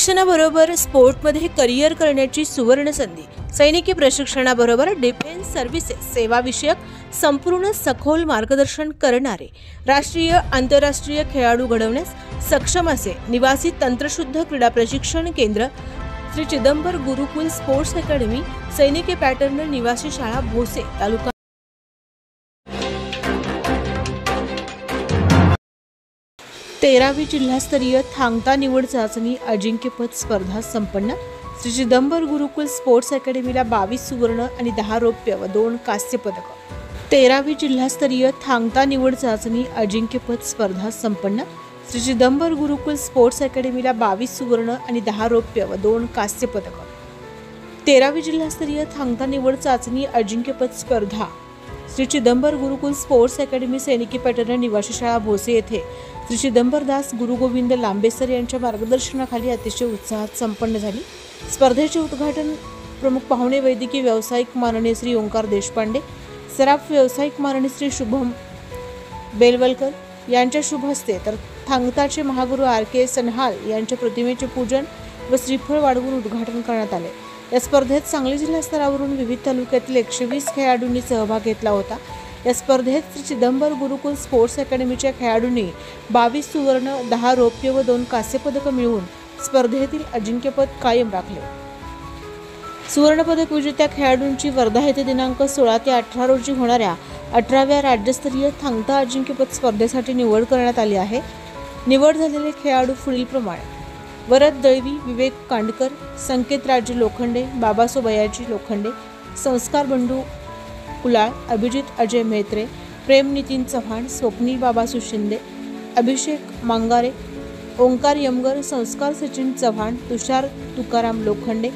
शिक्षणाबरोबर स्पोर्टमध्ये करिअर करण्याची सुवर्ण संधी। सैनिकी प्रशिक्षणाबरोबर डिफेन्स सर्व्हिसेस सेवाविषयक संपूर्ण सखोल मार्गदर्शन करणारे राष्ट्रीय आंतरराष्ट्रीय खेळाडू घडवण्यास सक्षम असे निवासी तंत्रशुद्ध क्रीडा प्रशिक्षण केंद्र श्री चिदंबर गुरुकुल स्पोर्ट्स अकॅडमी, सैनिकी पॅटर्न, निवासी शाळा, भोसे, तालुका 13वी जिल्हास्तरीय थांगता निवड चाचणी अजिंक्यपद स्पर्धा संपन्न। श्री चिदंबर गुरुकुल स्पोर्ट्स अकॅडमीला 22 सुवर्ण आणि 10 रौप्य व 2 कांस्य पदक। 13वी जिल्हास्तरीय थांगता निवड चाचणी अजिंक्यपद स्पर्धा संपन्न। श्री चिदंबर गुरुकुल स्पोर्ट्स अकॅडमीला 22 सुवर्ण आणि 10 रौप्य व 2 कांस्य पदक। 13वी जिल्हास्तरीय थांगता निवड चाचणी अजिंक्यपद स्पर्धा श्री चिदंबर गुरुकुल स्पोर्ट्स अकॅडमी, सैनिकी पॅटर्न, निवासी शाळा, भोसे येथे श्री चिदंबरदास गुरुगोविंद लांबे सर यांच्या मार्गदर्शनाखाली अतिशय उत्साहात संपन्न झाली। स्पर्धेचे उद्घाटन प्रमुख पाहुणे वैद्यकीय व्यावसायिक माननीय श्री ओंकार देशपांडे, सराफ व्यावसायिक माननीय श्री शुभम बेलवलकर यांच्या शुभ हस्ते, तर थांगताचे महागुरू RK सनहाल यांच्या प्रतिमेचे पूजन व श्रीफळ वाढवून उद्घाटन करण्यात आले। या स्पर्धेत सांगली जिल्हा स्तरावरून विविध तालुक्यातील 120 खेळाडूंनी सहभाग घेतला होता। या स्पर्धेत श्री चिदंबर गुरुकुल स्पोर्ट्स अकॅडमीच्या खेळाडूंनी 22 सुवर्ण, 10 रौप्य व 2 कांस्य पदक मिळवून स्पर्धेतील अजिंक्यपद कायम राखले। सुवर्ण पदक विजेत्या खेळाडूंची वर्धा येथे दिनांक 16 ते 18 रोजी होणाऱ्या 18व्या राज्यस्तरीय थांगता अजिंक्यपद स्पर्धेसाठी निवड करण्यात आली आहे। निवड झालेले खेळाडू पुढील प्रमाणे: वरद दळवी, विवेक कांडकर, संकेत राजे लोखंडे, बाबासो बयाजी लोखंडे, संस्कार बंडू कुलाळ, अभिजित अजय मेत्रे, प्रेम नितीन चव्हाण, स्वप्नील बाबासू शिंदे, अभिषेक मांगारे, ओंकार यमगर, संस्कार सचिन चव्हाण, तुषार तुकाराम लोखंडे,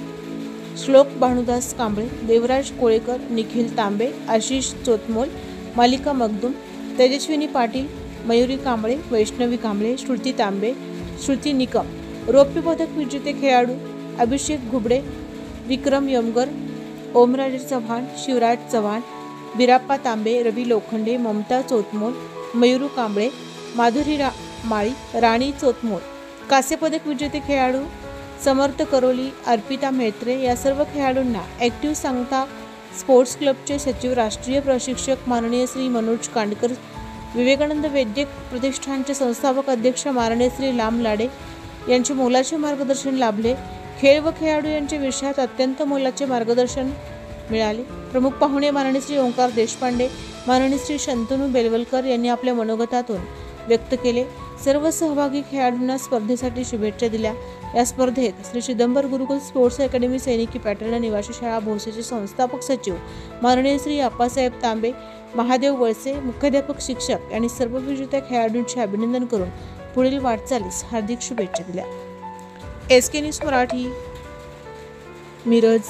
श्लोक भानुदास कांबळे, देवराज कोळेकर, निखिल तांबे, आशिष चोतमोल, मालिका मगदूम, तेजस्विनी पाटील, मयुरी कांबळे, वैष्णवी कांबळे, श्रुती तांबे, श्रुती निकम। रौप्य पदक विजेते खेळाडू: अभिषेक घुबडे, विक्रम यमगर, ओमराजे चव्हाण, शिवराज चव्हाण, बिराप्पा तांबे, रवी लोखंडे, ममता चोतमोल, मयुरू कांबळे, माधुरी माळी, राणी चोतमोल। कांस्य पदक विजेते खेळाडू: समर्थ करोली, अर्पिता मेत्रे। या सर्व खेळाडूंना ॲक्टिव्ह सांगता स्पोर्ट्स क्लबचे सचिव, राष्ट्रीय प्रशिक्षक माननीय श्री मनोज कांडकर, विवेकानंद वैद्यक प्रतिष्ठानचे संस्थापक अध्यक्ष माननीय श्री लाम लाडे यांचे मोलाचे मार्गदर्शन लाभले। खेळ व खेळाडू यांच्या विषयात अत्यंत मोलाचे मार्गदर्शन मिळाले। प्रमुख पाहुणे माननीय श्री ओंकार देशपांडे, माननीय श्री शंतनू बेलवलकर यांनी आपल्या मनोगतातून व्यक्त केले। सर्व सहभागी खेळाडूंना स्पर्धेसाठी शुभेच्छा दिल्या। या स्पर्धेत श्री चिदंबर गुरुकुल स्पोर्ट्स अकॅडमी, सैनिकी पॅटर्न, निवासी शाळा, भोसेचे संस्थापक सचिव माननीय श्री आप्पासाहेब तांबे, महादेव वळसे, मुख्याध्यापक, शिक्षक यांनी सर्व विजेत्या खेळाडूंचे अभिनंदन करून पुढील वाटचालीस हार्दिक शुभेच्छा दिल्या। SK news Marathi, Miraj.